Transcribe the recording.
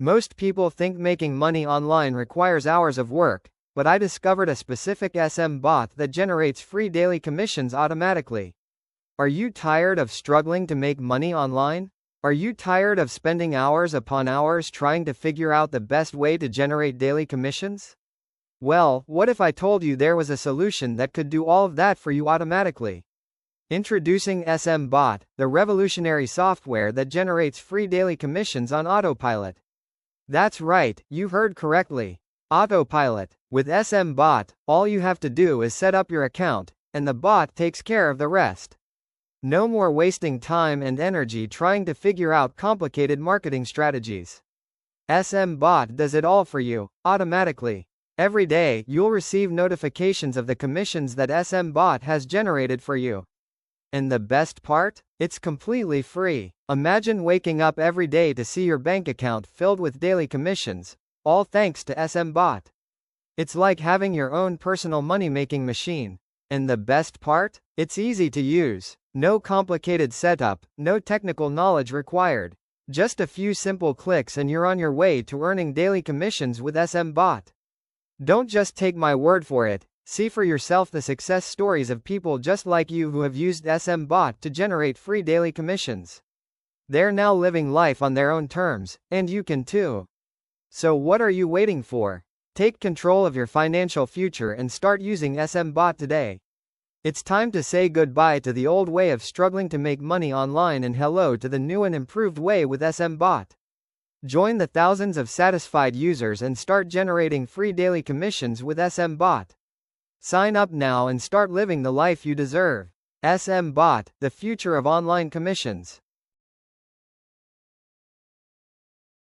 Most people think making money online requires hours of work, but I discovered a specific SM bot that generates free daily commissions automatically. Are you tired of struggling to make money online? Are you tired of spending hours upon hours trying to figure out the best way to generate daily commissions? Well, what if I told you there was a solution that could do all of that for you automatically? Introducing SM Bot, the revolutionary software that generates free daily commissions on autopilot. That's right, you heard correctly. Autopilot. With SM Bot, all you have to do is set up your account, and the bot takes care of the rest. No more wasting time and energy trying to figure out complicated marketing strategies. SM Bot does it all for you, automatically. Every day, you'll receive notifications of the commissions that SM Bot has generated for you. And the best part? It's completely free. Imagine waking up every day to see your bank account filled with daily commissions, all thanks to SM Bot. It's like having your own personal money-making machine. And the best part? It's easy to use. No complicated setup, no technical knowledge required. Just a few simple clicks and you're on your way to earning daily commissions with SM Bot. Don't just take my word for it. See for yourself the success stories of people just like you who have used SM Bot to generate free daily commissions. They're now living life on their own terms, and you can too. So what are you waiting for? Take control of your financial future and start using SM Bot today. It's time to say goodbye to the old way of struggling to make money online and hello to the new and improved way with SM Bot. Join the thousands of satisfied users and start generating free daily commissions with SM Bot. Sign up now and start living the life you deserve. SM Bot, the future of online commissions.